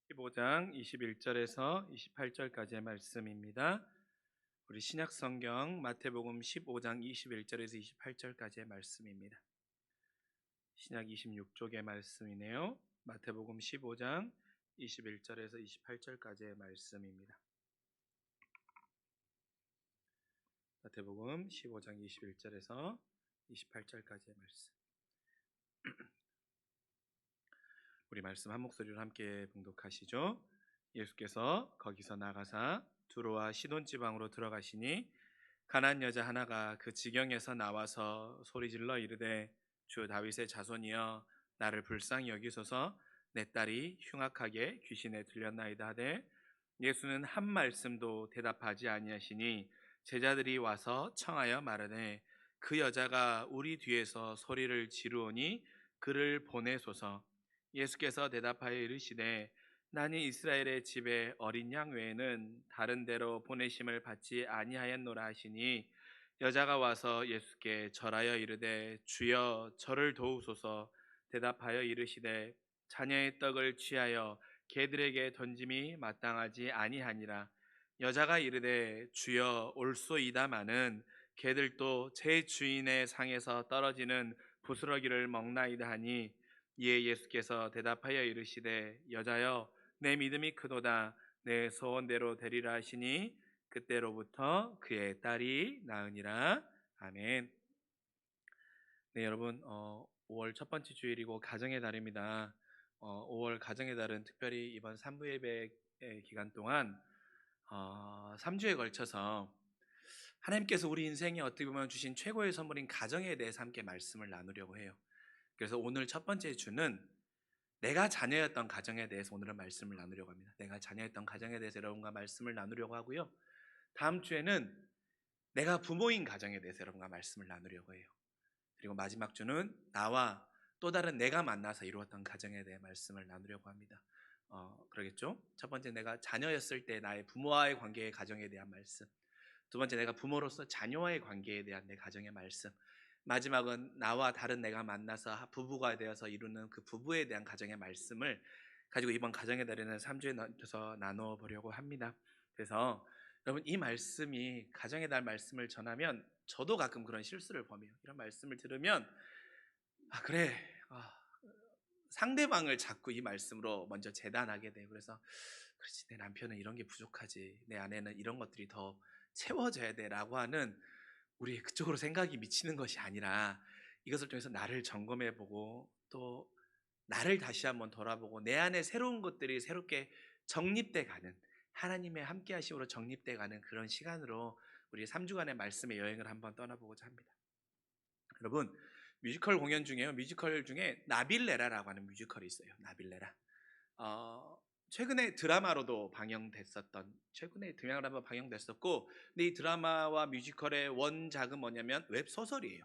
15장 21절에서 28절까지의 말씀입니다. 우리 신약 성경 마태복음 15장 21절에서 28절까지의 말씀입니다. 신약 26쪽의 말씀이네요. 마태복음 15장 21절에서 28절까지의 말씀입니다. 마태복음 15장 21절에서 28절까지의 말씀. 우리 말씀 한 목소리로 함께 봉독하시죠. 예수께서 거기서 나가사 두로와 시돈 지방으로 들어가시니 가난 여자 하나가 그 지경에서 나와서 소리질러 이르되 주 다윗의 자손이여 나를 불쌍히 여기소서 내 딸이 흉악하게 귀신에 들렸나이다 하되 예수는 한 말씀도 대답하지 아니하시니 제자들이 와서 청하여 말하되 그 여자가 우리 뒤에서 소리를 지르오니 그를 보내소서. 예수께서 대답하여 이르시되 나는 이스라엘의 집에 어린 양 외에는 다른 데로 보내심을 받지 아니하였노라 하시니 여자가 와서 예수께 절하여 이르되 주여 저를 도우소서. 대답하여 이르시되 자녀의 떡을 취하여 개들에게 던짐이 마땅하지 아니하니라. 여자가 이르되 주여 올소이다마는 개들도 제 주인의 상에서 떨어지는 부스러기를 먹나이다 하니 이에 예수께서 대답하여 이르시되 여자여 내 믿음이 크도다 내 소원대로 되리라 하시니 그때로부터 그의 딸이 나으니라. 아멘. 네, 여러분 5월 첫 번째 주일이고 가정의 달입니다. 5월 가정의 달은 특별히 이번 3부 예배 기간 동안 3주에 걸쳐서 하나님께서 우리 인생에 어떻게 보면 주신 최고의 선물인 가정에 대해서 함께 말씀을 나누려고 해요. 그래서 오늘 첫 번째 주는 내가 자녀였던 가정에 대해서 오늘은 말씀을 나누려고 합니다. 내가 자녀였던 가정에 대해서 여러분과 말씀을 나누려고 하고요. 다음 주에는 내가 부모인 가정에 대해서 여러분과 말씀을 나누려고 해요. 그리고 마지막 주는 나와 또 다른 내가 만나서 이루었던 가정에 대해 말씀을 나누려고 합니다. 그러겠죠? 첫 번째 내가 자녀였을 때 나의 부모와의 관계의 가정에 대한 말씀, 두 번째 내가 부모로서 자녀와의 관계에 대한 내 가정의 말씀, 마지막은 나와 다른 내가 만나서 부부가 되어서 이루는 그 부부에 대한 가정의 말씀을 가지고 이번 가정의 달에는 3주에 나눠 보려고 합니다. 그래서 여러분 이 말씀이 가정의 달 말씀을 전하면 저도 가끔 그런 실수를 범해요. 이런 말씀을 들으면 그래 상대방을 자꾸 이 말씀으로 먼저 재단하게 돼요. 그래서 그렇지 내 남편은 이런 게 부족하지, 내 아내는 이런 것들이 더 채워져야 돼라고 하는 우리 그쪽으로 생각이 미치는 것이 아니라 이것을 통해서 나를 점검해보고 또 나를 다시 한번 돌아보고 내 안에 새로운 것들이 새롭게 정립돼 가는, 하나님의 함께 하심으로 정립돼 가는 그런 시간으로 우리 3주간의 말씀의 여행을 한번 떠나보고자 합니다. 여러분 뮤지컬 공연 중에요. 뮤지컬 중에 나빌레라라고 하는 뮤지컬이 있어요. 나빌레라. 최근에 드라마로도 방영됐었던, 최근에 드라마로 방영됐었고, 근데 이 드라마와 뮤지컬의 원작은 뭐냐면 웹소설이에요.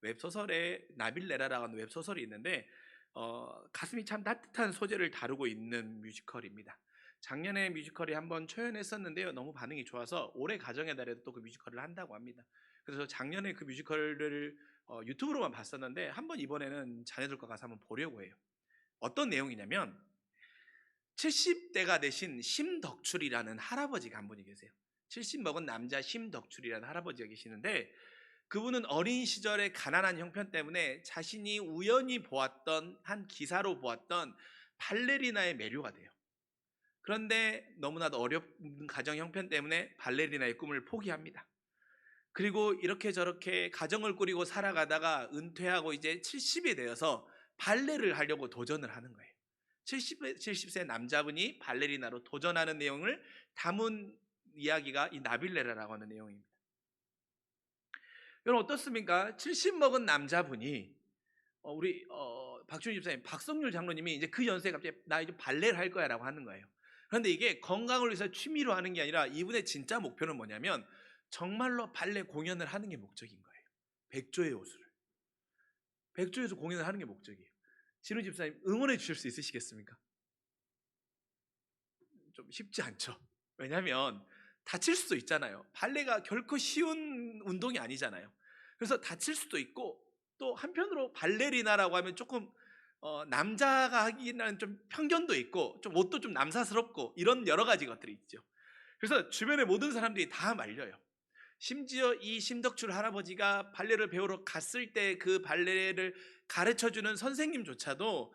웹소설에 나빌레라라고 하는 웹소설이 있는데 가슴이 참 따뜻한 소재를 다루고 있는 뮤지컬입니다. 작년에 뮤지컬이 한번 초연했었는데요. 너무 반응이 좋아서 올해 가정의 달에도 또 그 뮤지컬을 한다고 합니다. 그래서 작년에 그 뮤지컬을 유튜브로만 봤었는데 한번 이번에는 자녀들과 가서 한번 보려고 해요. 어떤 내용이냐면 70대가 되신 심덕출이라는 할아버지가 한 분이 계세요. 70 먹은 남자 심덕출이라는 할아버지가 계시는데 그분은 어린 시절의 가난한 형편 때문에 자신이 우연히 보았던 한 기사로 보았던 발레리나의 매료가 돼요. 그런데 너무나도 어려운 가정 형편 때문에 발레리나의 꿈을 포기합니다. 그리고 이렇게 저렇게 가정을 꾸리고 살아가다가 은퇴하고 이제 70이 되어서 발레를 하려고 도전을 하는 거예요. 70세 남자분이 발레리나로 도전하는 내용을 담은 이야기가 이 나빌레라라고 하는 내용입니다. 여러분 어떻습니까? 70 먹은 남자분이 우리 박준희 집사님, 박성률 장로님이 이제 그 연세에 갑자기 나 이제 발레를 할 거야 라고 하는 거예요. 그런데 이게 건강을 위해서 취미로 하는 게 아니라 이분의 진짜 목표는 뭐냐면 정말로 발레 공연을 하는 게 목적인 거예요. 백조의 옷을, 백조에서 공연을 하는 게 목적이에요. 진우 집사님 응원해 주실 수 있으시겠습니까? 좀 쉽지 않죠. 왜냐하면 다칠 수도 있잖아요. 발레가 결코 쉬운 운동이 아니잖아요. 그래서 다칠 수도 있고 또 한편으로 발레리나라고 하면 조금 남자가 하기에는 좀 편견도 있고 좀 옷도 좀 남사스럽고 이런 여러 가지 것들이 있죠. 그래서 주변의 모든 사람들이 다 말려요. 심지어 이 심덕출 할아버지가 발레를 배우러 갔을 때 그 발레를 가르쳐주는 선생님조차도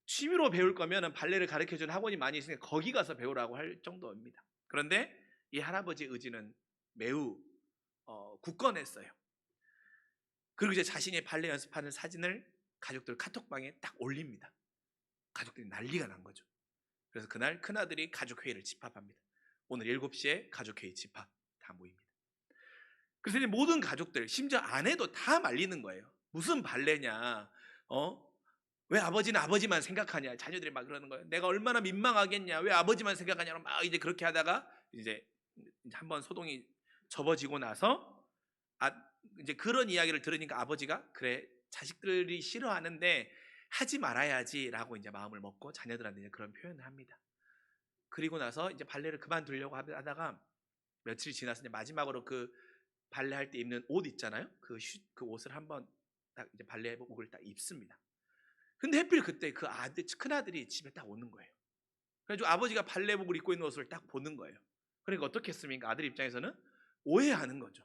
취미로 배울 거면 발레를 가르쳐주는 학원이 많이 있으니까 거기 가서 배우라고 할 정도입니다. 그런데 이 할아버지의 의지는 매우 굳건했어요. 그리고 이제 자신이 발레 연습하는 사진을 가족들 카톡방에 딱 올립니다. 가족들이 난리가 난 거죠. 그래서 그날 큰아들이 가족회의를 집합합니다. 오늘 7시에 가족회의 집합 다 모입니다. 그래서 이제 모든 가족들, 심지어 아내도 다 말리는 거예요. 무슨 발레냐, 왜 아버지는 아버지만 생각하냐. 자녀들이 막 그러는 거예요. 내가 얼마나 민망하겠냐, 왜 아버지만 생각하냐고 막 이제 그렇게 하다가 이제 한번 소동이 접어지고 나서 이제 그런 이야기를 들으니까 아버지가 그래 자식들이 싫어하는데 하지 말아야지라고 이제 마음을 먹고 자녀들한테 이제 그런 표현을 합니다. 그리고 나서 이제 발레를 그만두려고 하다가 며칠이 지나서 이제 마지막으로 그 발레 할 때 입는 옷 있잖아요. 그 옷을 한번 딱 이제 발레복을 딱 입습니다. 근데 하필 그때 그 큰 아들이 집에 딱 오는 거예요. 그래가지고 아버지가 발레복을 입고 있는 옷을 딱 보는 거예요. 그러니까 어떻게 했습니까? 아들 입장에서는 오해하는 거죠.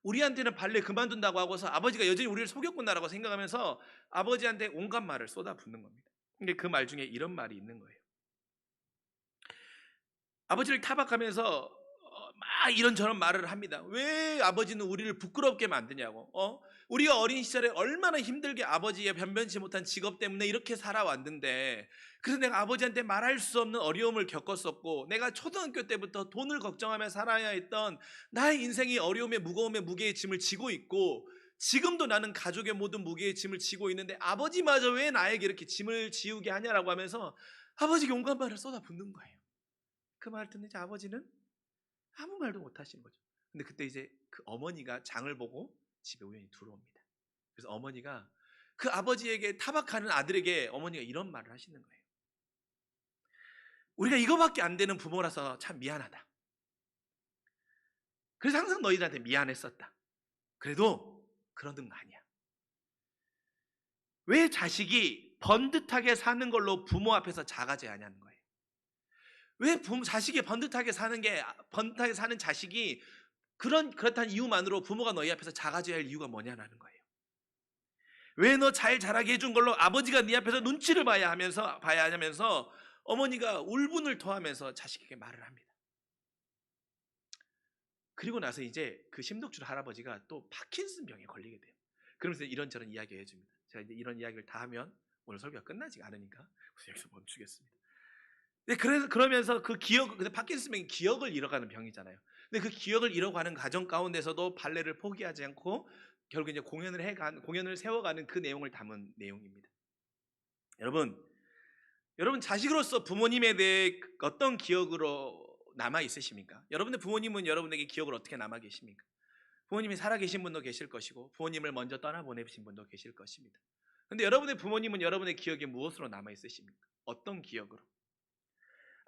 우리한테는 발레 그만둔다고 하고서 아버지가 여전히 우리를 속였구나라고 생각하면서 아버지한테 온갖 말을 쏟아붓는 겁니다. 근데 그 말 중에 이런 말이 있는 거예요. 아버지를 타박하면서 막 이런저런 말을 합니다. 왜 아버지는 우리를 부끄럽게 만드냐고. 우리가 어린 시절에 얼마나 힘들게 아버지의 변변치 못한 직업 때문에 이렇게 살아왔는데, 그래서 내가 아버지한테 말할 수 없는 어려움을 겪었었고, 내가 초등학교 때부터 돈을 걱정하며 살아야 했던 나의 인생이 어려움의 무거움의 무게의 짐을 지고 있고, 지금도 나는 가족의 모든 무게의 짐을 지고 있는데 아버지마저 왜 나에게 이렇게 짐을 지우게 하냐라고 하면서 아버지가 온갖 말을 쏟아붓는 거예요. 그 말을 듣는 이제 아버지는 아무 말도 못 하시는 거죠. 근데 그때 이제 그 어머니가 장을 보고 집에 우연히 들어옵니다. 그래서 어머니가 그 아버지에게 타박하는 아들에게 어머니가 이런 말을 하시는 거예요. 우리가 이거밖에 안 되는 부모라서 참 미안하다. 그래서 항상 너희들한테 미안했었다. 그래도 그러는 거 아니야. 왜 자식이 번듯하게 사는 걸로 부모 앞에서 작아져야 하냐는 거예요. 왜 자식이 번듯하게 사는 자식이 그렇다는 이유만으로 부모가 너희 앞에서 작아져야 할 이유가 뭐냐라는 거예요. 왜 너 잘 자라게 해준 걸로 아버지가 네 앞에서 눈치를 봐야 하면서 어머니가 울분을 토하면서 자식에게 말을 합니다. 그리고 나서 이제 그 심덕출 할아버지가 또 파킨슨 병에 걸리게 돼요. 그러면서 이런저런 이야기 해줍니다. 제가 이제 이런 이야기를 다 하면 오늘 설교가 끝나지 않으니까 여기서 멈추겠습니다. 그러면서 근데 파킨슨병이 기억을 잃어가는 병이잖아요. 근데 그 기억을 잃어가는 과정 가운데서도 발레를 포기하지 않고 결국 이제 공연을 세워가는 그 내용을 담은 내용입니다. 여러분 자식으로서 부모님에 대해 어떤 기억으로 남아 있으십니까? 여러분의 부모님은 여러분에게 기억을 어떻게 남아 계십니까? 부모님이 살아계신 분도 계실 것이고 부모님을 먼저 떠나보내신 분도 계실 것입니다. 그런데 여러분의 부모님은 여러분의 기억에 무엇으로 남아 있으십니까? 어떤 기억으로?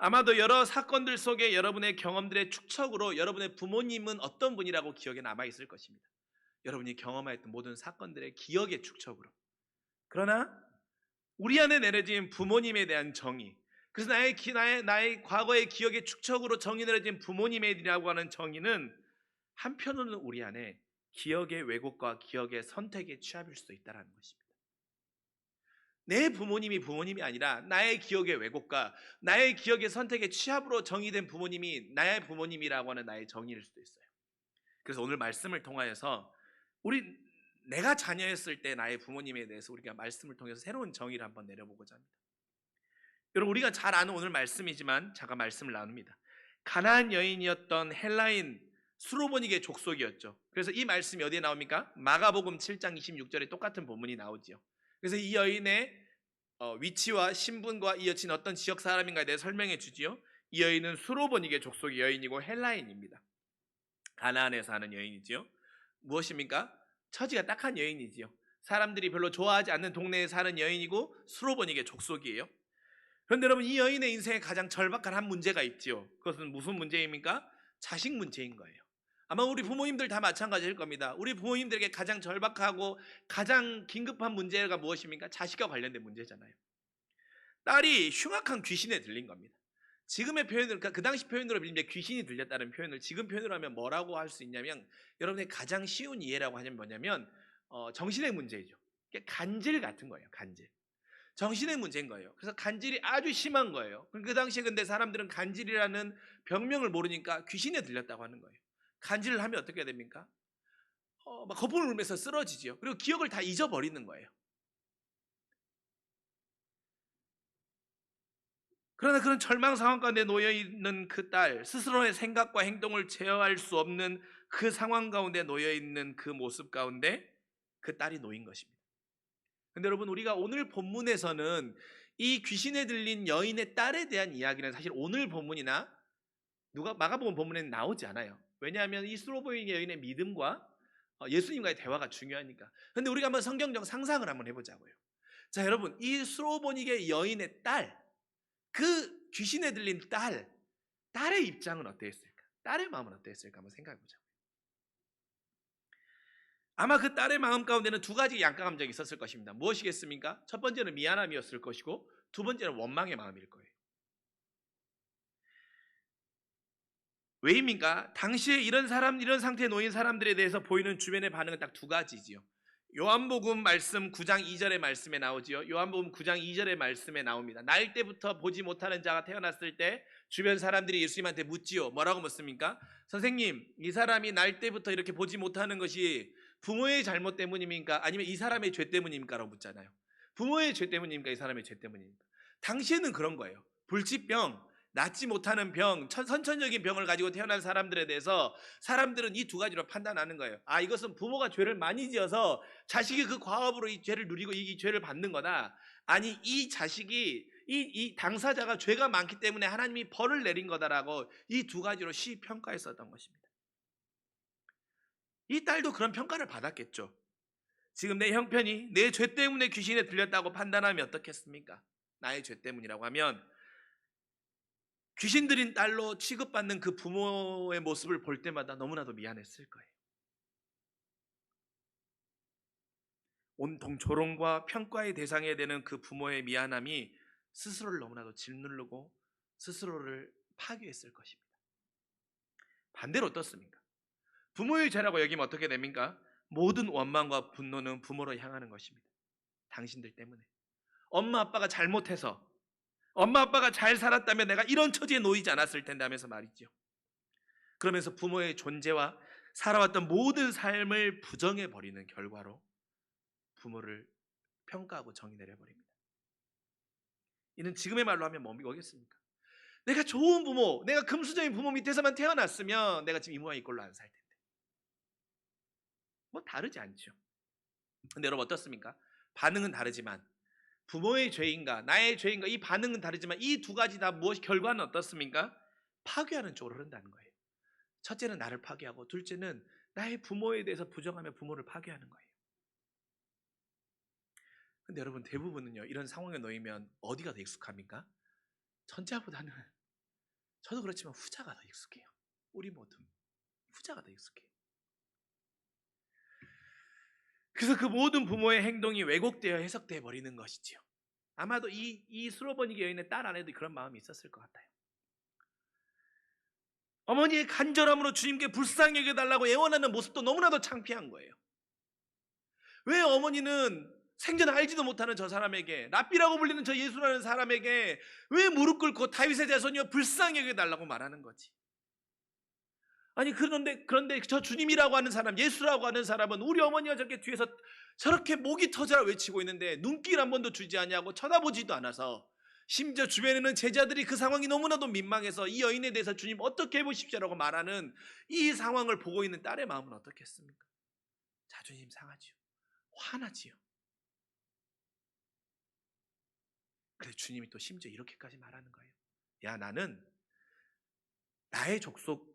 아마도 여러 사건들 속에 여러분의 경험들의 축적으로 여러분의 부모님은 어떤 분이라고 기억에 남아있을 것입니다. 여러분이 경험하였던 모든 사건들의 기억의 축적으로. 그러나 우리 안에 내려진 부모님에 대한 정의, 그래서 나의 과거의 기억의 축적으로 정의 내려진 부모님이라고 하는 정의는 한편으로는 우리 안에 기억의 왜곡과 기억의 선택의 취합일 수도 있다는 것입니다. 내 부모님이 아니라 나의 기억의 왜곡과 나의 기억의 선택의 취합으로 정의된 부모님이 나의 부모님이라고 하는 나의 정의일 수도 있어요. 그래서 오늘 말씀을 통하여서 내가 자녀였을 때 나의 부모님에 대해서 우리가 말씀을 통해서 새로운 정의를 한번 내려보고자 합니다. 여러분 우리가 잘 아는 오늘 말씀이지만 잠깐 말씀을 나눕니다. 가나안 여인이었던 헬라인 수로보니게 족속이었죠. 그래서 이 말씀이 어디에 나옵니까? 마가복음 7장 26절에 똑같은 본문이 나오지요. 그래서 이 여인의 위치와 신분과 이 여친 어떤 지역 사람인가에 대해 설명해 주지요. 이 여인은 수로보니게 족속의 여인이고 헬라인입니다. 가나안에 사는 여인이지요. 무엇입니까? 처지가 딱한 여인이지요. 사람들이 별로 좋아하지 않는 동네에 사는 여인이고 수로보니게 족속이에요. 그런데 여러분 이 여인의 인생에 가장 절박한 한 문제가 있지요. 그것은 무슨 문제입니까? 자식 문제인 거예요. 아마 우리 부모님들 다 마찬가지일 겁니다. 우리 부모님들에게 가장 절박하고 가장 긴급한 문제가 무엇입니까? 자식과 관련된 문제잖아요. 딸이 흉악한 귀신에 들린 겁니다. 지금의 표현을, 그러니까 그 당시 표현으로 빌리면 귀신이 들렸다는 표현을 지금 표현으로 하면 뭐라고 할 수 있냐면, 여러분의 가장 쉬운 이해라고 하면 뭐냐면 정신의 문제죠. 간질 같은 거예요. 간질. 정신의 문제인 거예요. 그래서 간질이 아주 심한 거예요. 그 당시에 근데 사람들은 간질이라는 병명을 모르니까 귀신에 들렸다고 하는 거예요. 간질을 하면 어떻게 됩니까? 막 거품을 울면서 쓰러지죠. 그리고 기억을 다 잊어버리는 거예요. 그러나 그런 절망 상황 가운데 놓여 있는 그 딸, 스스로의 생각과 행동을 제어할 수 없는 그 상황 가운데 놓여 있는 그 모습 가운데 그 딸이 놓인 것입니다. 근데 여러분, 우리가 오늘 본문에서는 이 귀신에 들린 여인의 딸에 대한 이야기는 사실 오늘 본문이나 마가복음 본문에는 나오지 않아요. 왜냐하면 이 스로보니 여인의 믿음과 예수님과의 대화가 중요하니까. 근데 우리가 한번 성경적 상상을 한번 해보자고요. 자, 여러분, 이 스로보니게 여인의 딸, 그 귀신에 들린 딸의 입장은 어땠을까? 딸의 마음은 어땠을까? 한번 생각해 보자고요. 아마 그 딸의 마음 가운데는 두 가지 양가 감정이 있었을 것입니다. 무엇이겠습니까? 첫 번째는 미안함이었을 것이고, 두 번째는 원망의 마음일 거예요. 왜입니까? 당시에 이런 상태에 놓인 사람들에 대해서 보이는 주변의 반응은 딱 두 가지지요. 요한복음 말씀 9장 2절의 말씀에 나오지요. 요한복음 9장 2절의 말씀에 나옵니다. 날 때부터 보지 못하는 자가 태어났을 때 주변 사람들이 예수님한테 묻지요. 뭐라고 묻습니까? 선생님, 이 사람이 날 때부터 이렇게 보지 못하는 것이 부모의 잘못 때문입니까? 아니면 이 사람의 죄 때문입니까? 라고 묻잖아요. 부모의 죄 때문입니까? 이 사람의 죄 때문입니까? 당시에는 그런 거예요. 불치병, 낫지 못하는 병, 선천적인 병을 가지고 태어난 사람들에 대해서 사람들은 이 두 가지로 판단하는 거예요. 아, 이것은 부모가 죄를 많이 지어서 자식이 그 과업으로 이 죄를 누리고 이 죄를 받는 거다. 아니, 이 자식이 이 당사자가 죄가 많기 때문에 하나님이 벌을 내린 거다라고 이 두 가지로 시평가했었던 것입니다. 이 딸도 그런 평가를 받았겠죠. 지금 내 형편이 내 죄 때문에 귀신에 들렸다고 판단하면 어떻겠습니까? 나의 죄 때문이라고 하면 귀신 들인 딸로 취급받는 그 부모의 모습을 볼 때마다 너무나도 미안했을 거예요. 온통 조롱과 평가의 대상이 되는 그 부모의 미안함이 스스로를 너무나도 짓누르고 스스로를 파괴했을 것입니다. 반대로 어떻습니까? 부모의 죄라고 여기면 어떻게 됩니까? 모든 원망과 분노는 부모로 향하는 것입니다. 당신들 때문에. 엄마 아빠가 잘못해서, 엄마 아빠가 잘 살았다면 내가 이런 처지에 놓이지 않았을 텐데 하면서 말이죠. 그러면서 부모의 존재와 살아왔던 모든 삶을 부정해버리는 결과로 부모를 평가하고 정의 내려버립니다. 이는 지금의 말로 하면 뭐겠습니까? 내가 좋은 부모, 내가 금수저인 부모 밑에서만 태어났으면 내가 지금 이 모양 이 꼴로 안 살 텐데. 뭐 다르지 않죠. 근데 여러분 어떻습니까? 반응은 다르지만 부모의 죄인가 나의 죄인가 이 반응은 다르지만 이 두 가지 다 무엇이 결과는 어떻습니까? 파괴하는 쪽으로 흐른다는 거예요. 첫째는 나를 파괴하고 둘째는 나의 부모에 대해서 부정하며 부모를 파괴하는 거예요. 근데 여러분 대부분은요 이런 상황에 놓이면 어디가 더 익숙합니까? 전자보다는 저도 그렇지만 후자가 더 익숙해요. 우리 모두 후자가 더 익숙해요. 그래서 그 모든 부모의 행동이 왜곡되어 해석되어 버리는 것이지요. 아마도 이 수로버니게 여인의 딸 안에도 그런 마음이 있었을 것 같아요. 어머니의 간절함으로 주님께 불쌍히 여겨달라고 애원하는 모습도 너무나도 창피한 거예요. 왜 어머니는 생전 알지도 못하는 저 사람에게, 랍비라고 불리는 저 예수라는 사람에게 왜 무릎 꿇고 다윗의 자손이여 불쌍히 여겨달라고 말하는 거지? 아니 그런데 저 주님이라고 하는 사람, 예수라고 하는 사람은 우리 어머니가 저렇게 뒤에서 저렇게 목이 터져라 외치고 있는데 눈길 한 번도 주지 않냐고 쳐다보지도 않아서, 심지어 주변에는 제자들이 그 상황이 너무나도 민망해서 이 여인에 대해서 주님 어떻게 해보십시오라고 말하는 이 상황을 보고 있는 딸의 마음은 어떻겠습니까? 자존심 상하지요. 화나지요. 그래서 주님이 또 심지어 이렇게까지 말하는 거예요. 야, 나는 나의 족속,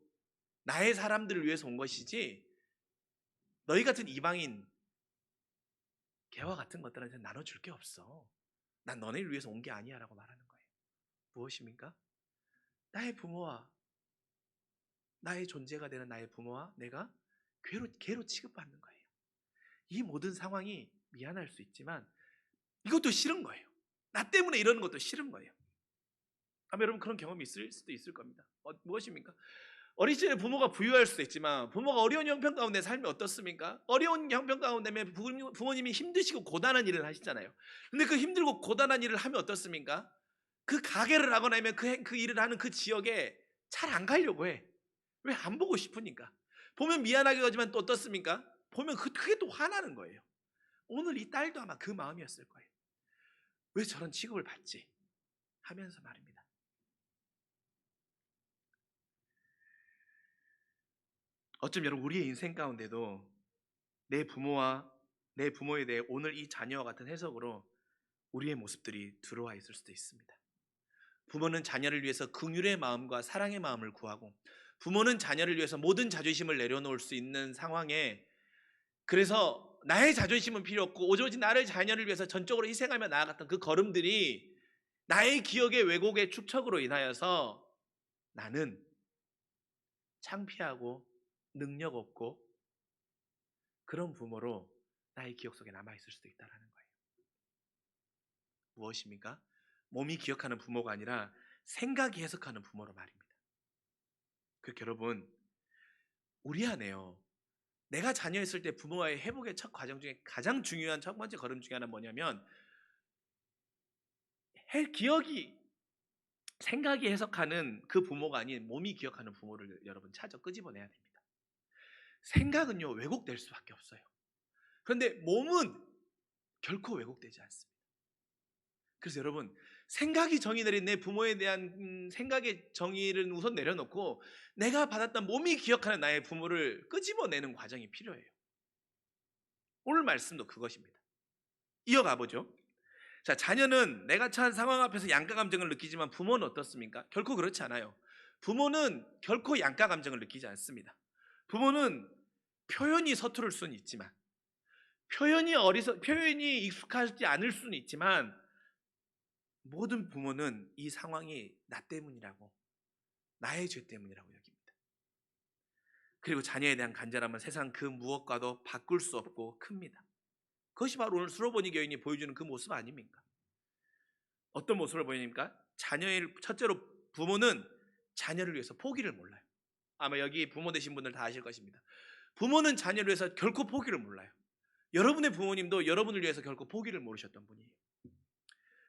나의 사람들을 위해서 온 것이지 너희 같은 이방인 개와 같은 것들한테 나눠줄 게 없어. 난 너네를 위해서 온 게 아니야 라고 말하는 거예요. 무엇입니까? 나의 부모와 나의 존재가 되는 나의 부모와 내가 개로 취급받는 거예요. 이 모든 상황이 미안할 수 있지만 이것도 싫은 거예요. 나 때문에 이러는 것도 싫은 거예요. 아마 여러분 그런 경험이 있을 수도 있을 겁니다. 무엇입니까? 어린 시절에 부모가 부유할 수도 있지만 부모가 어려운 형편 가운데 삶이 어떻습니까? 어려운 형편 가운데 부모님이 힘드시고 고단한 일을 하시잖아요. 근데 그 힘들고 고단한 일을 하면 어떻습니까? 그 가게를 하거나 하면 그 일을 하는 그 지역에 잘 안 가려고 해. 왜? 안 보고 싶으니까. 보면 미안하게 하지만 또 어떻습니까? 보면 그게 또 화나는 거예요. 오늘 이 딸도 아마 그 마음이었을 거예요. 왜 저런 취급을 받지? 하면서 말입니다. 어쩜 여러분 우리의 인생 가운데도 내 부모에 대해 오늘 이 자녀와 같은 해석으로 우리의 모습들이 들어와 있을 수도 있습니다. 부모는 자녀를 위해서 긍휼의 마음과 사랑의 마음을 구하고 부모는 자녀를 위해서 모든 자존심을 내려놓을 수 있는 상황에 그래서 나의 자존심은 필요 없고 오로지 나를 자녀를 위해서 전적으로 희생하며 나아갔던 그 걸음들이 나의 기억의 왜곡의 축적으로 인하여서 나는 창피하고 능력 없고 그런 부모로 나의 기억 속에 남아있을 수도 있다는 거예요. 무엇입니까? 몸이 기억하는 부모가 아니라 생각이 해석하는 부모로 말입니다. 그러니까 여러분 우리 안에요. 내가 자녀였을 때 부모와의 회복의 첫 과정 중에 가장 중요한 첫 번째 걸음 중에 하나는 뭐냐면 생각이 해석하는 그 부모가 아닌 몸이 기억하는 부모를 여러분 찾아 끄집어내야 됩니다. 생각은요 왜곡될 수밖에 없어요. 그런데 몸은 결코 왜곡되지 않습니다. 그래서 여러분 생각이 정의 내린 내 부모에 대한 생각의 정의를 우선 내려놓고 내가 받았던 몸이 기억하는 나의 부모를 끄집어내는 과정이 필요해요. 오늘 말씀도 그것입니다. 이어가 보죠. 자, 자녀는 내가 처한 상황 앞에서 양가 감정을 느끼지만 부모는 어떻습니까? 결코 그렇지 않아요. 부모는 결코 양가 감정을 느끼지 않습니다. 부모는 표현이 서투를 수는 있지만 표현이 익숙하지 않을 수는 있지만 모든 부모는 이 상황이 나 때문이라고 나의 죄 때문이라고 여깁니다. 그리고 자녀에 대한 간절함은 세상 그 무엇과도 바꿀 수 없고 큽니다. 그것이 바로 오늘 수로보니 교인이 보여주는 그 모습 아닙니까? 어떤 모습을 보입니까? 첫째로 부모는 자녀를 위해서 포기를 몰라요. 아마 여기 부모 되신 분들 다 아실 것입니다. 부모는 자녀를 위해서 결코 포기를 몰라요. 여러분의 부모님도 여러분을 위해서 결코 포기를 모르셨던 분이에요.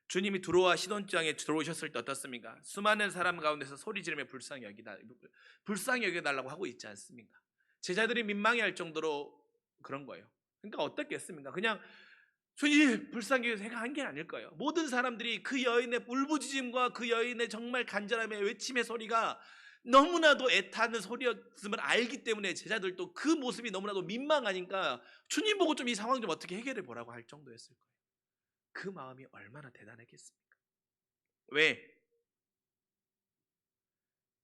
주님이 두로와 시돈장에 들어오셨을 때 어떻습니까? 수많은 사람 가운데서 소리 지르며 불쌍히 여겨달라고 하고 있지 않습니까? 제자들이 민망해할 정도로 그런 거예요. 그러니까 어떻겠습니까? 그냥 주님 불쌍히 여겨서 한 게 아닐 거예요. 모든 사람들이 그 여인의 울부짖음과 그 여인의 정말 간절함의 외침의 소리가 너무나도 애타는 소리였음을 알기 때문에 제자들도 그 모습이 너무나도 민망하니까 주님 보고 좀 이 상황 좀 어떻게 해결해 보라고 할 정도였을 거예요. 그 마음이 얼마나 대단했겠습니까? 왜?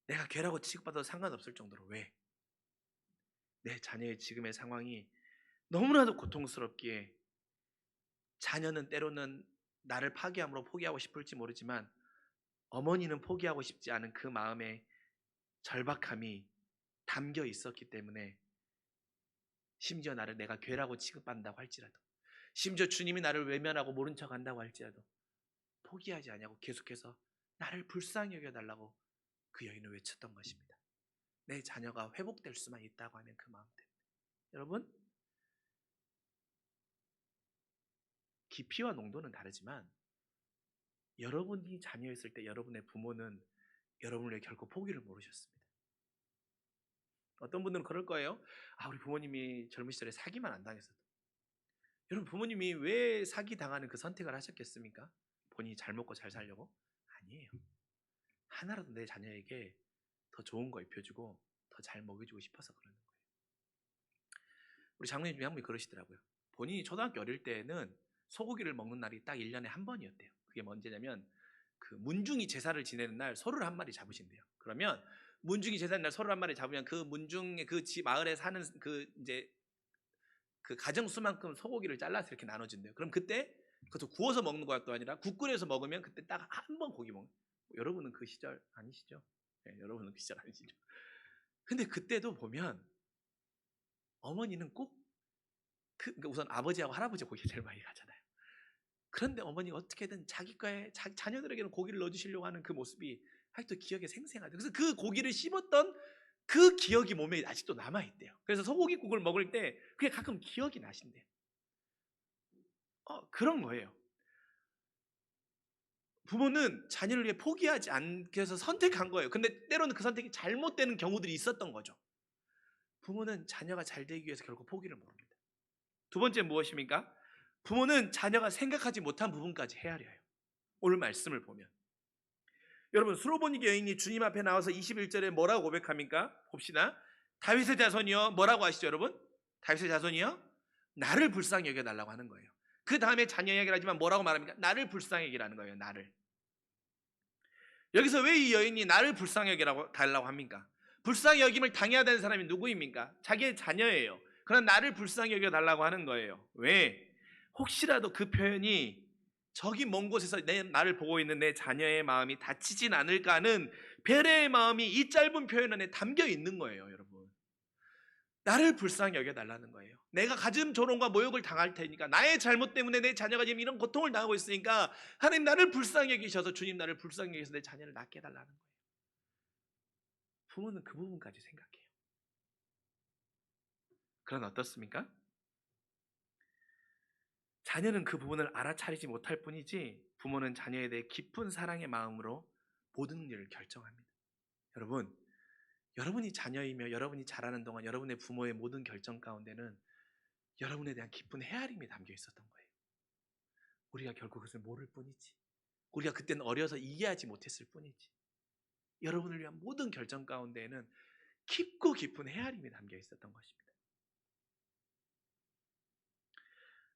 내가 개라고 취급받아도 상관없을 정도로 왜? 내 자녀의 지금의 상황이 너무나도 고통스럽기에 자녀는 때로는 나를 파괴함으로 포기하고 싶을지 모르지만 어머니는 포기하고 싶지 않은 그 마음의 절박함이 담겨 있었기 때문에 심지어 나를 내가 괴라고 취급받는다고 할지라도 심지어 주님이 나를 외면하고 모른 척한다고 할지라도 포기하지 않냐고 계속해서 나를 불쌍히 여겨달라고 그 여인을 외쳤던 것입니다. 내 자녀가 회복될 수만 있다고 하면 그 마음 때문에. 여러분 깊이와 농도는 다르지만 여러분이 자녀였을 때 여러분의 부모는 여러분을 위해 결코 포기를 모르셨습니다. 어떤 분들은 그럴 거예요. 우리 부모님이 젊은 시절에 사기만 안 당했어도. 여러분 부모님이 왜 사기 당하는 그 선택을 하셨겠습니까? 본인이 잘 먹고 잘 살려고? 아니에요. 하나라도 내 자녀에게 더 좋은 거 입혀주고 더 잘 먹여주고 싶어서 그러는 거예요. 우리 장로님 중에 한 분이 그러시더라고요. 본인이 초등학교 어릴 때는 소고기를 먹는 날이 딱 1년에 한 번이었대요. 그게 언제냐면 그 문중이 제사를 지내는 날 소를 한 마리 잡으신대요. 그러면 문중이 제사는 날 소를 한 마리 잡으면 그 문중의 그 마을에 사는 그 이제 그 가정 수만큼 소고기를 잘라서 이렇게 나눠준대요. 그럼 그때 그것도 구워서 먹는 것도 아니라 국 끓여서 먹으면 그때 딱 한 번 고기 먹는. 여러분은 그 시절 아니시죠? 네, 여러분은 그 시절 아니시죠? 근데 그때도 보면 어머니는 꼭 그러니까 우선 아버지하고 할아버지 고기 제일 많이 가잖아요. 그런데 어머니가 어떻게든 자기 거에 자녀들에게는 고기를 넣어주시려고 하는 그 모습이 아직도 기억에 생생하죠. 그래서 그 고기를 씹었던 그 기억이 몸에 아직도 남아있대요. 그래서 소고기국을 먹을 때 그게 가끔 기억이 나신대요. 그런 거예요. 부모는 자녀를 위해 포기하지 않기 위해서 선택한 거예요. 근데 때로는 그 선택이 잘못되는 경우들이 있었던 거죠. 부모는 자녀가 잘 되기 위해서 결국 포기를 모릅니다. 두 번째 무엇입니까? 부모는 자녀가 생각하지 못한 부분까지 헤아려요. 오늘 말씀을 보면 여러분, 수로보니 여인이 주님 앞에 나와서 21절에 뭐라고 고백합니까? 봅시다. 다윗의 자손이여, 뭐라고 하시죠 여러분? 다윗의 자손이여, 나를 불쌍히 여겨달라고 하는 거예요. 그 다음에 자녀 이야기를 하지만 뭐라고 말합니까? 나를 불쌍히 여기라는 거예요. 나를. 여기서 왜 이 여인이 나를 불쌍히 여기라고 달라고 합니까? 불쌍히 여김을 당해야 되는 사람이 누구입니까? 자기의 자녀예요. 그러나 나를 불쌍히 여겨달라고 하는 거예요. 왜? 혹시라도 그 표현이 저기 먼 곳에서 나를 보고 있는 내 자녀의 마음이 다치진 않을까 하는 배려의 마음이 이 짧은 표현 안에 담겨 있는 거예요. 여러분, 나를 불쌍히 여겨달라는 거예요. 내가 가진 조롱과 모욕을 당할 테니까, 나의 잘못 때문에 내 자녀가 지금 이런 고통을 당하고 있으니까 하나님 나를 불쌍히 여기셔서, 주님 나를 불쌍히 여기셔서 내 자녀를 낫게 해달라는 거예요. 부모는 그 부분까지 생각해요. 그러나 어떻습니까? 자녀는 그 부분을 알아차리지 못할 뿐이지 부모는 자녀에 대해 깊은 사랑의 마음으로 모든 일을 결정합니다. 여러분, 여러분이 자녀이며 여러분이 자라는 동안 여러분의 부모의 모든 결정 가운데는 여러분에 대한 깊은 헤아림이 담겨 있었던 거예요. 우리가 결국 그것을 모를 뿐이지, 우리가 그때는 어려서 이해하지 못했을 뿐이지, 여러분을 위한 모든 결정 가운데에는 깊고 깊은 헤아림이 담겨 있었던 것입니다.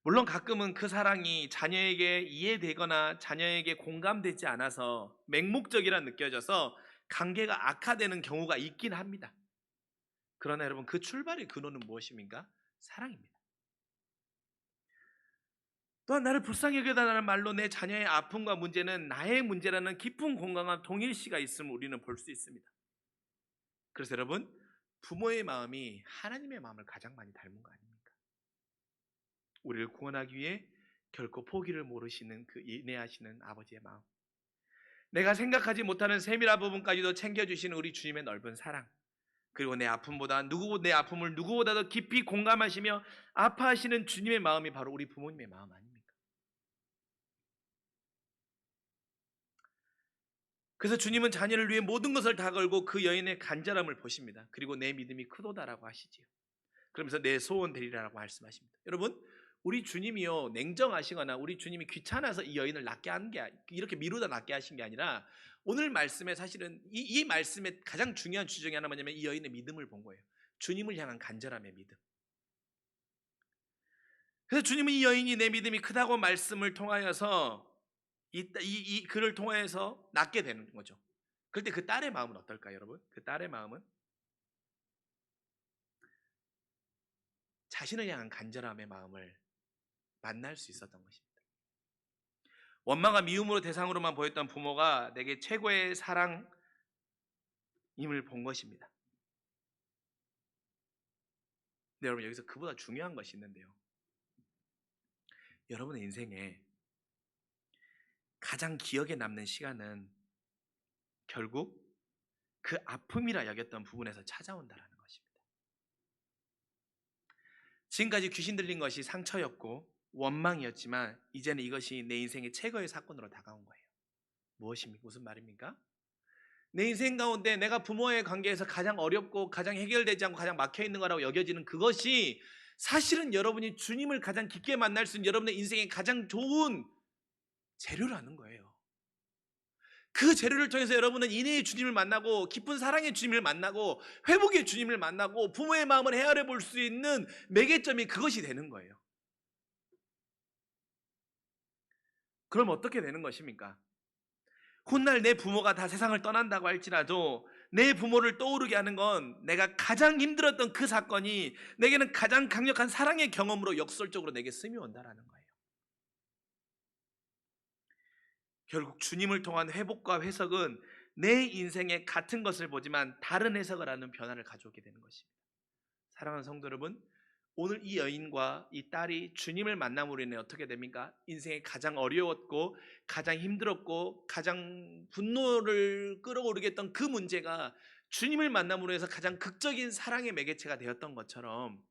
물론 가끔은 그 사랑이 자녀에게 이해되거나 자녀에게 공감되지 않아서 맹목적이라 느껴져서 관계가 악화되는 경우가 있긴 합니다. 그러나 여러분, 그 출발의 근원은 무엇입니까? 사랑입니다. 또한 나를 불쌍히 여겨달라는 말로 내 자녀의 아픔과 문제는 나의 문제라는 깊은 공감과 동일시가 있음을 우리는 볼 수 있습니다. 그래서 여러분, 부모의 마음이 하나님의 마음을 가장 많이 닮은 거 아닙니까? 우리를 구원하기 위해 결코 포기를 모르시는 그 인내하시는 아버지의 마음, 내가 생각하지 못하는 세밀한 부분까지도 챙겨주시는 우리 주님의 넓은 사랑, 그리고 내 아픔을 누구보다도 깊이 공감하시며 아파하시는 주님의 마음이 바로 우리 부모님의 마음 아닙니까? 그래서 주님은 자녀를 위해 모든 것을 다 걸고 그 여인의 간절함을 보십니다. 그리고 내 믿음이 크도다라고 하시지요. 그러면서 내 소원 되리라고 말씀하십니다. 여러분, 우리 주님이요, 냉정하시거나 우리 주님이 귀찮아서 이 여인을 낫게 한 게, 이렇게 미루다 낫게 하신 게 아니라, 오늘 말씀에 사실은 이 말씀의 가장 중요한 주제 중에 하나 뭐냐면 이 여인의 믿음을 본 거예요. 주님을 향한 간절함의 믿음. 그래서 주님은 이 여인이 내 믿음이 크다고 말씀을 통하여서 이 글을 통해서 낫게 되는 거죠. 그럴 때 그 딸의 마음은 어떨까요, 여러분? 그 딸의 마음은 자신을 향한 간절함의 마음을 만날 수 있었던 것입니다. 원망과 미움으로 대상으로만 보였던 부모가 내게 최고의 사랑임을 본 것입니다. 근데 여러분, 여기서 그보다 중요한 것이 있는데요, 여러분의 인생에 가장 기억에 남는 시간은 결국 그 아픔이라 여겼던 부분에서 찾아온다라는 것입니다. 지금까지 귀신 들린 것이 상처였고 원망이었지만 이제는 이것이 내 인생의 최고의 사건으로 다가온 거예요. 무엇입니까? 무슨 말입니까? 내 인생 가운데 내가 부모의 관계에서 가장 어렵고 가장 해결되지 않고 가장 막혀있는 거라고 여겨지는 그것이 사실은 여러분이 주님을 가장 깊게 만날 수 있는 여러분의 인생의 가장 좋은 재료라는 거예요. 그 재료를 통해서 여러분은 인내의 주님을 만나고 깊은 사랑의 주님을 만나고 회복의 주님을 만나고 부모의 마음을 헤아려 볼 수 있는 매개점이 그것이 되는 거예요. 그럼 어떻게 되는 것입니까? 훗날 내 부모가 다 세상을 떠난다고 할지라도 내 부모를 떠오르게 하는 건 내가 가장 힘들었던 그 사건이 내게는 가장 강력한 사랑의 경험으로 역설적으로 내게 스며온다라는 거예요. 결국 주님을 통한 회복과 회석은 내 인생에 같은 것을 보지만 다른 해석을 하는 변화를 가져오게 되는 것입니다. 사랑하는 성도 여러분, 오늘 이 여인과 이 딸이 주님을 만남으로 인해 어떻게 됩니까? 인생에 가장 어려웠고 가장 힘들었고 가장 분노를 끌어오르게 했던 그 문제가 주님을 만남으로 해서 가장 극적인 사랑의 매개체가 되었던 것처럼,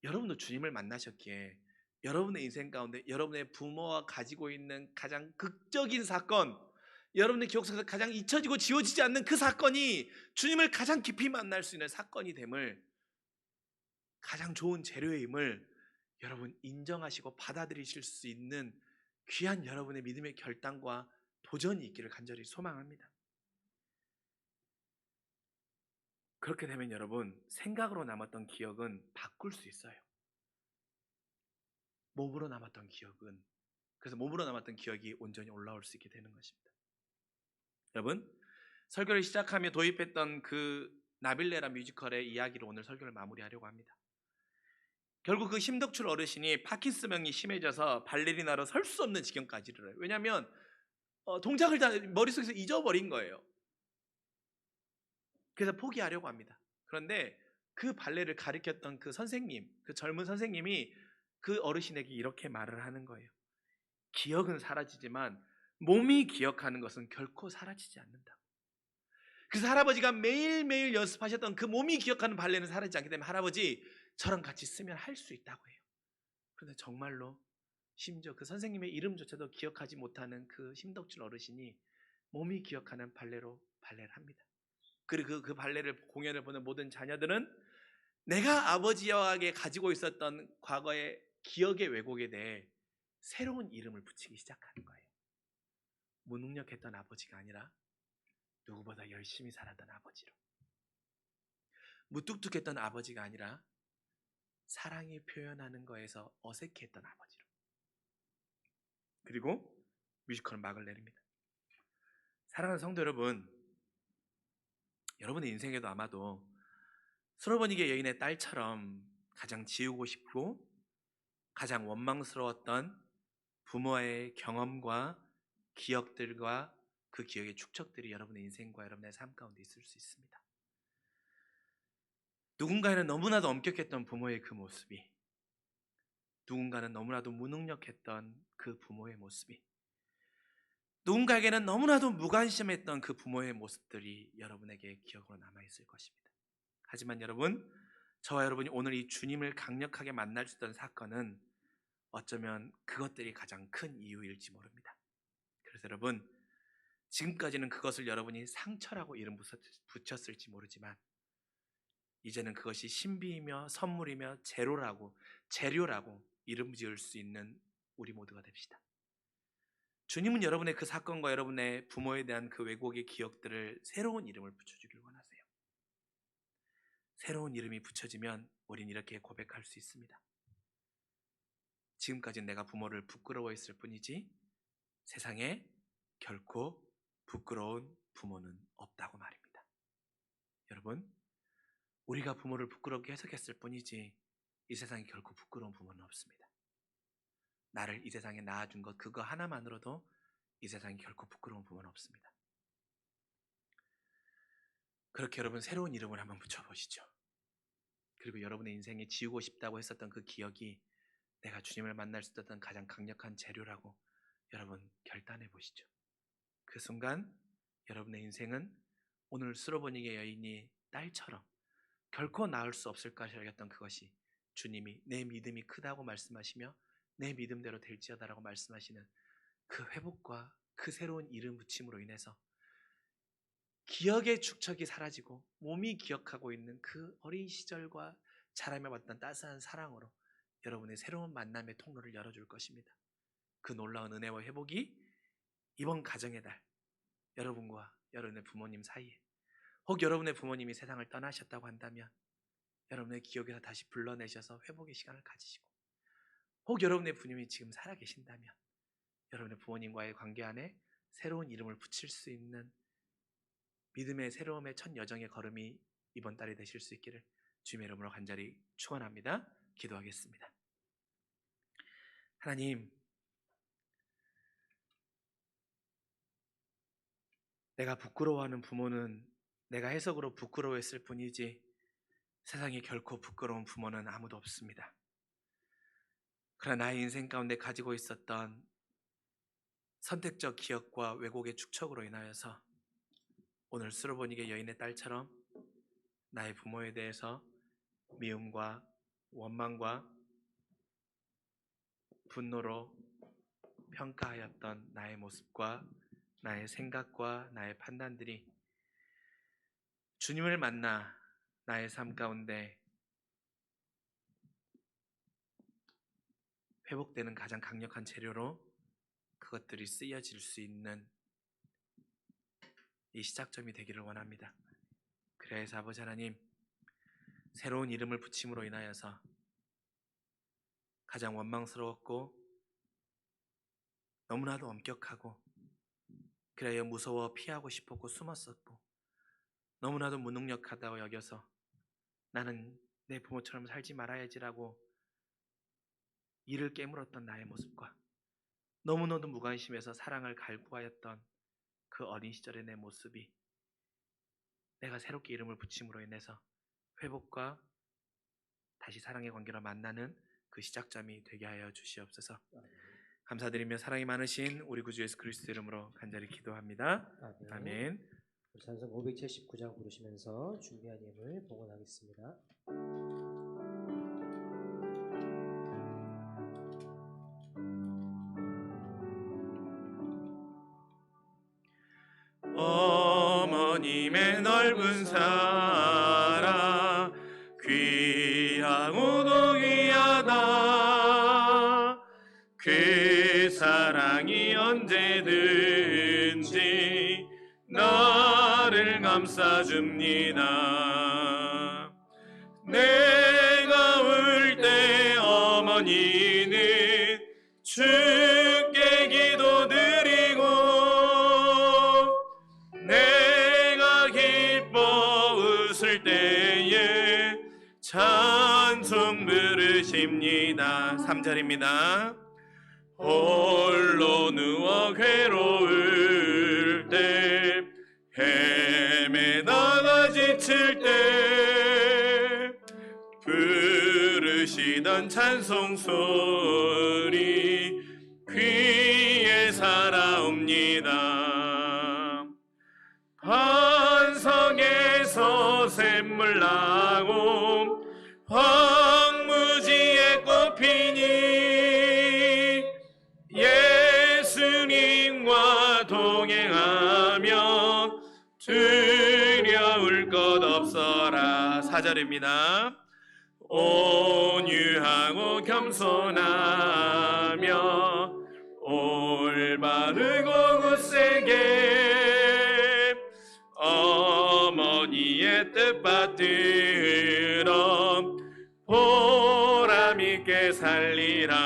여러분도 주님을 만나셨기에 여러분의 인생 가운데 여러분의 부모와 가지고 있는 가장 극적인 사건, 여러분의 기억 속에서 가장 잊혀지고 지워지지 않는 그 사건이 주님을 가장 깊이 만날 수 있는 사건이 됨을, 가장 좋은 재료임을 여러분 인정하시고 받아들이실 수 있는 귀한 여러분의 믿음의 결단과 도전이 있기를 간절히 소망합니다. 그렇게 되면 여러분, 생각으로 남았던 기억은 바꿀 수 있어요. 몸으로 남았던 기억은, 그래서 몸으로 남았던 기억이 온전히 올라올 수 있게 되는 것입니다. 여러분, 설교를 시작하며 도입했던 그 나빌레라 뮤지컬의 이야기로 오늘 설교를 마무리하려고 합니다. 결국 그 심덕출 어르신이 파킨스병이 심해져서 발레리나로 설 수 없는 지경까지 이르러요. 왜냐하면 동작을 다 머릿속에서 잊어버린 거예요. 그래서 포기하려고 합니다. 그런데 그 발레를 가르쳤던 그 선생님, 그 젊은 선생님이 그 어르신에게 이렇게 말을 하는 거예요. 기억은 사라지지만 몸이 기억하는 것은 결코 사라지지 않는다. 그래서 할아버지가 매일매일 연습하셨던 그 몸이 기억하는 발레는 사라지지 않기 때문에 할아버지, 저랑 같이 쓰면 할 수 있다고 해요. 그런데 정말로 심지어 그 선생님의 이름조차도 기억하지 못하는 그 심덕줄 어르신이 몸이 기억하는 발레로 발레를 합니다. 그리고 그 발레를 공연을 보는 모든 자녀들은 내가 아버지와에게 가지고 있었던 과거의 기억의 왜곡에 대해 새로운 이름을 붙이기 시작하는 거예요. 무능력했던 아버지가 아니라 누구보다 열심히 살았던 아버지로, 무뚝뚝했던 아버지가 아니라 사랑이 표현하는 거에서 어색했던 아버지로. 그리고 뮤지컬은 막을 내립니다. 사랑하는 성도 여러분, 여러분의 인생에도 아마도 스로버니게 여인의 딸처럼 가장 지우고 싶고 가장 원망스러웠던 부모의 경험과 기억들과 그 기억의 축적들이 여러분의 인생과 여러분의 삶 가운데 있을 수 있습니다. 누군가에는 너무나도 엄격했던 부모의 그 모습이, 누군가는 너무나도 무능력했던 그 부모의 모습이, 누군가에게는 너무나도 무관심했던 그 부모의 모습들이 여러분에게 기억으로 남아있을 것입니다. 하지만 여러분, 저와 여러분이 오늘 이 주님을 강력하게 만날 수 있던 사건은 어쩌면 그것들이 가장 큰 이유일지 모릅니다. 그래서 여러분, 지금까지는 그것을 여러분이 상처라고 이름 붙였을지 모르지만 이제는 그것이 신비이며 선물이며 재료라고 이름 지을 수 있는 우리 모두가 됩시다. 주님은 여러분의 그 사건과 여러분의 부모에 대한 그 왜곡의 기억들을 새로운 이름을 붙여주길 원하세요. 새로운 이름이 붙여지면 우린 이렇게 고백할 수 있습니다. 지금까지 내가 부모를 부끄러워했을 뿐이지 세상에 결코 부끄러운 부모는 없다고 말입니다. 여러분, 우리가 부모를 부끄럽게 해석했을 뿐이지 이 세상에 결코 부끄러운 부모는 없습니다. 나를 이 세상에 낳아준 것 그거 하나만으로도 이 세상에 결코 부끄러운 부모는 없습니다. 그렇게 여러분 새로운 이름을 한번 붙여보시죠. 그리고 여러분의 인생에 지우고 싶다고 했었던 그 기억이 내가 주님을 만날 수 있었던 가장 강력한 재료라고 여러분 결단해 보시죠. 그 순간 여러분의 인생은 오늘 스로보닉의 여인이 딸처럼 결코 나을 수 없을 것이라 여겼던 그것이 주님이 내 믿음이 크다고 말씀하시며 내 믿음대로 될지어다라고 말씀하시는 그 회복과 그 새로운 이름 붙임으로 인해서 기억의 축적이 사라지고 몸이 기억하고 있는 그 어린 시절과 자라며 받던 따스한 사랑으로 여러분의 새로운 만남의 통로를 열어줄 것입니다. 그 놀라운 은혜와 회복이 이번 가정의 달 여러분과 여러분의 부모님 사이에, 혹 여러분의 부모님이 세상을 떠나셨다고 한다면 여러분의 기억에서 다시 불러내셔서 회복의 시간을 가지시고, 혹 여러분의 부모님이 지금 살아계신다면 여러분의 부모님과의 관계 안에 새로운 이름을 붙일 수 있는 믿음의 새로움의 첫 여정의 걸음이 이번 달에 되실 수 있기를 주님의 이름으로 간절히 축원합니다. 기도하겠습니다. 하나님, 내가 부끄러워하는 부모는 내가 해석으로 부끄러워했을 뿐이지 세상에 결코 부끄러운 부모는 아무도 없습니다. 그러나 나의 인생 가운데 가지고 있었던 선택적 기억과 왜곡의 축척으로 인하여서 오늘 수로보니게 여인의 딸처럼 나의 부모에 대해서 미움과 원망과 분노로 평가하였던 나의 모습과 나의 생각과 나의 판단들이 주님을 만나 나의 삶 가운데 회복되는 가장 강력한 재료로 그것들이 쓰여질 수 있는 이 시작점이 되기를 원합니다. 그래서 아버지 하나님, 새로운 이름을 붙임으로 인하여서 가장 원망스러웠고 너무나도 엄격하고 그래야 무서워 피하고 싶었고 숨었었고 너무나도 무능력하다고 여겨서 나는 내 부모처럼 살지 말아야지라고 이를 깨물었던 나의 모습과 너무나도 무관심해서 사랑을 갈구하였던 그 어린 시절의 내 모습이 내가 새롭게 이름을 붙임으로 인해서 회복과 다시 사랑의 관계로 만나는 그 시작점이 되게 하여 주시옵소서. 감사드리며 사랑이 많으신 우리 구주 예수 그리스도 이름으로 간절히 기도합니다. 아멘. 찬송 579장 부르시면서 준비한 예물 봉헌하겠습니다. 어머님의 넓은 사랑 귀하고도 귀하다. 그 사랑이 언제든지 나를 감싸줍니다. 내가 울 때 어머니는 주께 기도드리고 내가 기뻐 웃을 때에 찬송 부르십니다. 3절입니다. 홀로 누워 괴로울 때 헤매다가 지칠 때 부르시던 찬송 소리 귀에 살아옵니다. 반석에서 샘물 나고 황무지에 꽃피니 예수님과 동행하며 두려울 것 없어라. 4절입니다. 온유하고 겸손하며 올바르고 굳세게 어머니의 뜻 받들어 보람있게 살리라.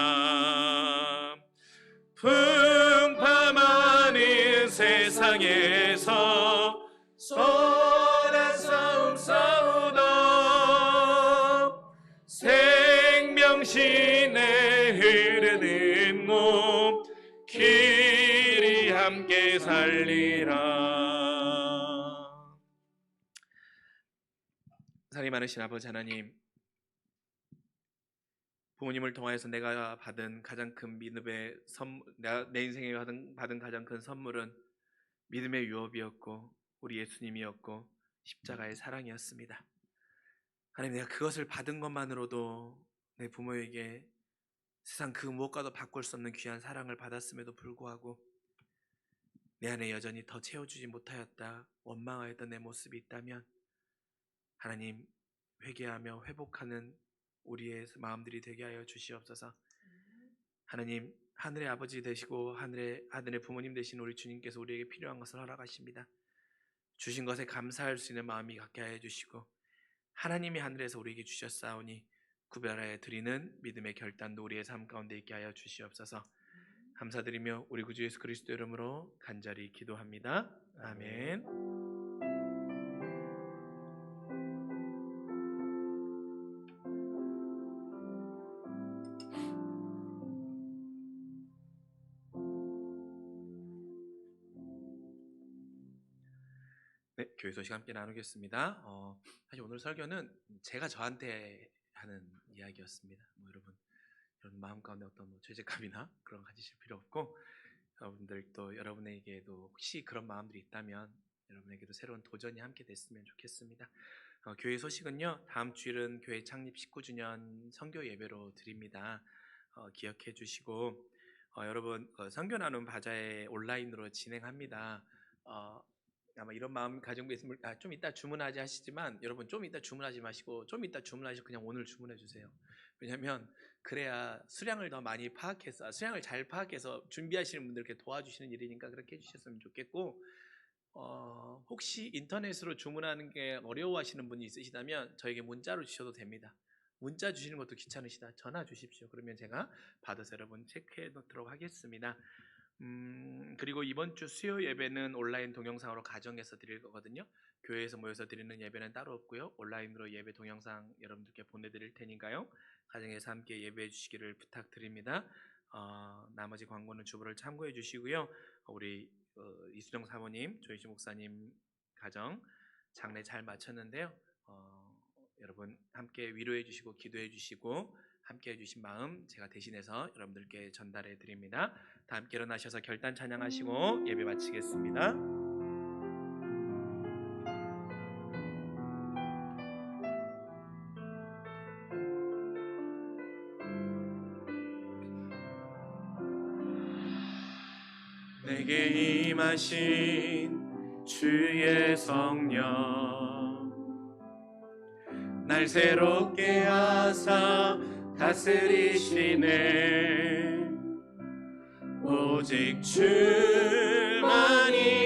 풍파많은 세상에서 선한 싸움 싸우다 생명신에 흐르는 몸 길이 함께 살리라. 사랑이 많으신 아버지 하나님, 부모님을 통하여서 내가 받은 가장 큰 믿음의 내 인생에 받은 가장 큰 선물은 믿음의 유업이었고 우리 예수님이었고 십자가의 사랑이었습니다. 하나님, 내가 그것을 받은 것만으로도 내 부모에게 세상 그 무엇과도 바꿀 수 없는 귀한 사랑을 받았음에도 불구하고 내 안에 여전히 더 채워주지 못하였다 원망하였던 내 모습이 있다면 하나님, 회개하며 회복하는 우리의 마음들이 되게 하여 주시옵소서. 하나님, 하늘의 아버지 되시고 하늘의 부모님 되신 우리 주님께서 우리에게 필요한 것을 허락하십니다. 주신 것에 감사할 수 있는 마음이 갖게 하여 주시고 하나님이 하늘에서 우리에게 주셨사오니 구별하여 드리는 믿음의 결단도 우리의 삶 가운데 있게 하여 주시옵소서. 감사드리며 우리 구주 예수 그리스도 이름으로 간절히 기도합니다. 아멘. 네, 교회 소식 함께 나누겠습니다. 사실 오늘 설교는 제가 저한테 하는 이야기였습니다. 여러분 마음 가운데 어떤 죄책감이나 그런 거 가지실 필요 없고, 여러분들 또 여러분에게도 혹시 그런 마음들이 있다면 여러분에게도 새로운 도전이 함께 됐으면 좋겠습니다. 교회 소식은요, 다음 주일은 교회 창립 19주년 선교 예배로 드립니다. 기억해 주시고, 여러분 선교 나눔 바자회 온라인으로 진행합니다. 아마 이런 마음 가지고 계시면 좀 이따 주문하지 하시지만, 여러분 좀 이따 주문하지 마시고 좀 이따 주문하시고 그냥 오늘 주문해 주세요. 왜냐하면 그래야 수량을 더 많이 파악해서, 수량을 잘 파악해서 준비하시는 분들께 도와주시는 일이니까 그렇게 해주셨으면 좋겠고, 혹시 인터넷으로 주문하는 게 어려워하시는 분이 있으시다면 저에게 문자로 주셔도 됩니다. 문자 주시는 것도 귀찮으시다 전화 주십시오. 그러면 제가 받아서 여러분 체크해 놓도록 하겠습니다. 그리고 이번 주 수요 예배는 온라인 동영상으로 가정에서 드릴 거거든요. 교회에서 모여서 드리는 예배는 따로 없고요. 온라인으로 예배 동영상 여러분들께 보내드릴 테니까요. 가정에서 함께 예배해 주시기를 부탁드립니다. 나머지 광고는 주보를 참고해 주시고요. 우리 이수정 사모님, 조희시 목사님 가정 장례 잘 마쳤는데요. 여러분 함께 위로해 주시고 기도해 주시고 함께 해주신 마음 제가 대신해서 여러분들께 전달해 드립니다. 다 함께 일어나셔서 결단 찬양하시고 예배 마치겠습니다. 내게 임하신 주의 성령, 날 새롭게 하사 다스리시네. 오직 주만이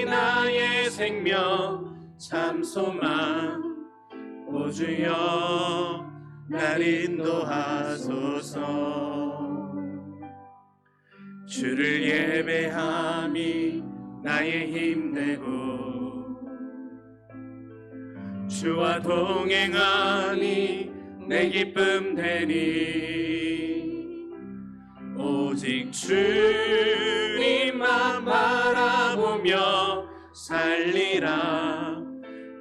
나의 생명 참 소망. 오 주여 날 인도하소서. 주를 예배함이 나의 힘되고 주와 동행함이 내 기쁨 되니. 오직 주님만 바라보며 살리라.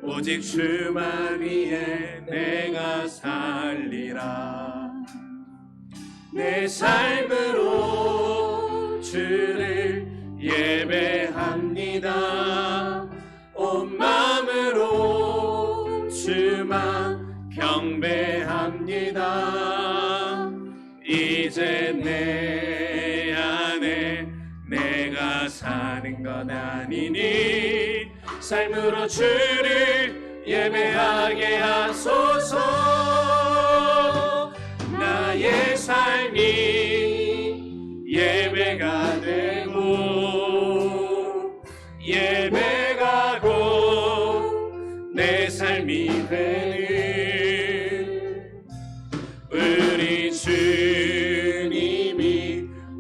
오직 주만 위해 내가 살리라. 내 삶으로 주를 예배합니다. 온 마음으로 주만 경배합니다. 이제 내 안에 내가 사는 것 아니니 삶으로 주를 예배하게 하소서. 나의 삶이 예배가 되고 예배가 곧 내 삶이 되는 우리 주님이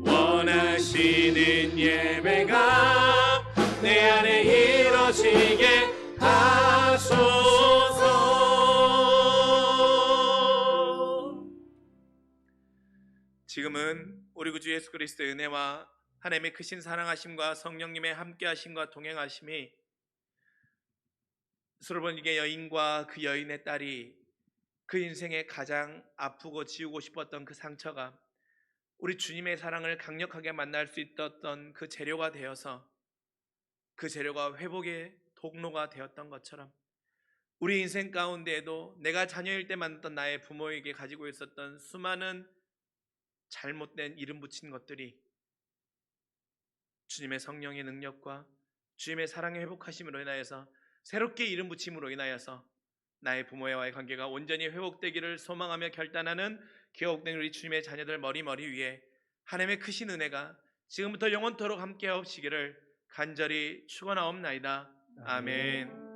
원하시는 예배가 내 안에 이루어지게 하소서. 지금은 우리 구주 예수 그리스도의 은혜와 하나님의 크신 사랑하심과 성령님의 함께하심과 동행하심이 수르보니게 여인과 그 여인의 딸이 그 인생에 가장 아프고 지우고 싶었던 그 상처가 우리 주님의 사랑을 강력하게 만날 수 있었던 그 재료가 되어서 그 재료가 회복의 통로가 되었던 것처럼 우리 인생 가운데에도 내가 자녀일 때 만났던 나의 부모에게 가지고 있었던 수많은 잘못된 이름 붙인 것들이 주님의 성령의 능력과 주님의 사랑의 회복하심으로 인하여서 새롭게 이름 붙임으로 인하여서 나의 부모와의 관계가 온전히 회복되기를 소망하며 결단하는 기억된 우리 주님의 자녀들 머리 위에 하나님의 크신 은혜가 지금부터 영원토록 함께하시기를 간절히 축원하옵나이다. 아멘.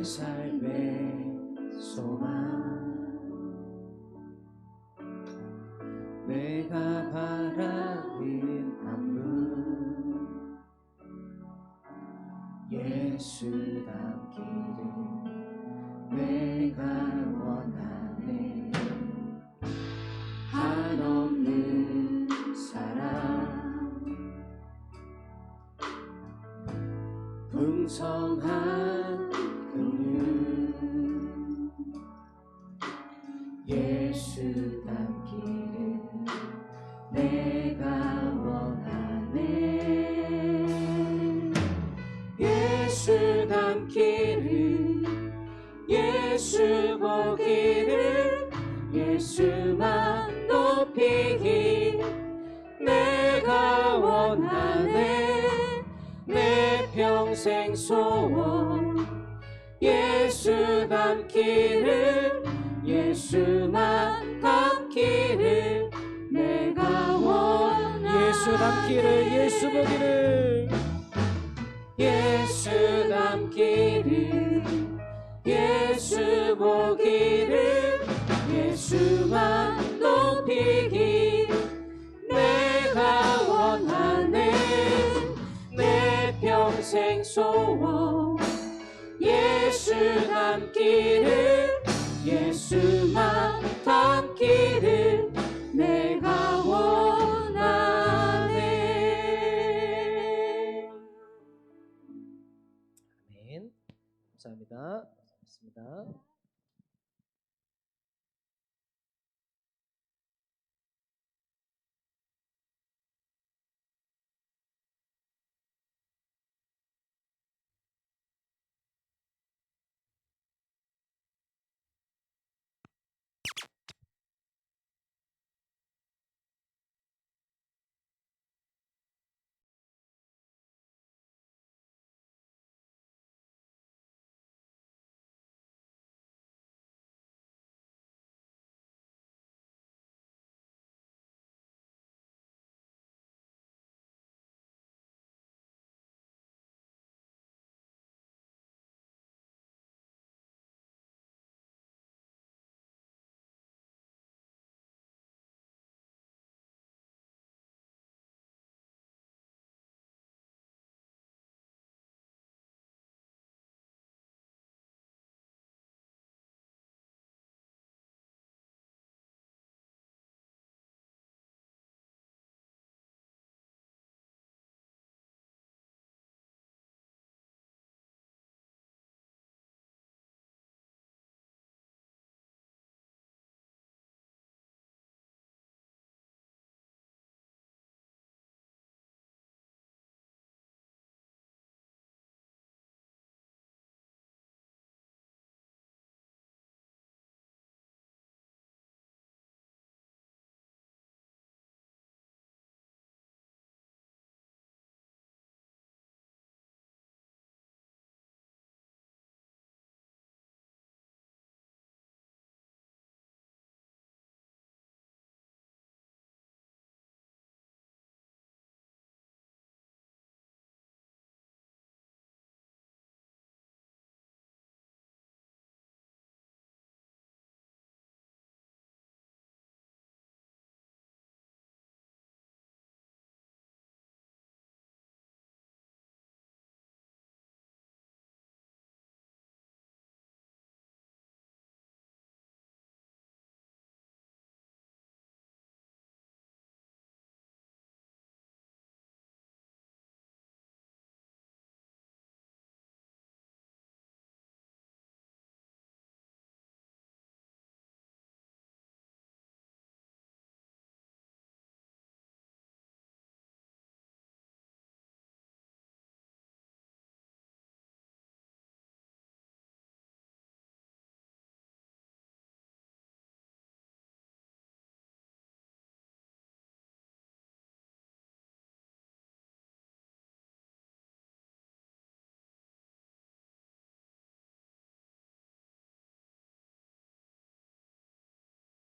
내 삶의 소망 내가 바라는 안무 예수 닮기를 내가 원하네 한없는 사랑 풍성한 긍휼 예수 닮기를 내가 원하네 예수 닮기를 예수 보기를 예수만 높이기 내가 원하네 내 평생 소원 예수 닮기를 예수만 닮기를 내가 원하네 예수 닮기를 예수 보기를 예수 닮기를 예수 보기를 예수만 높이기 내가 원하네 내 평생 소원 예수 닮기를 예수만 닮기를 내가 원하네 아멘 감사합니다. 고맙습니다.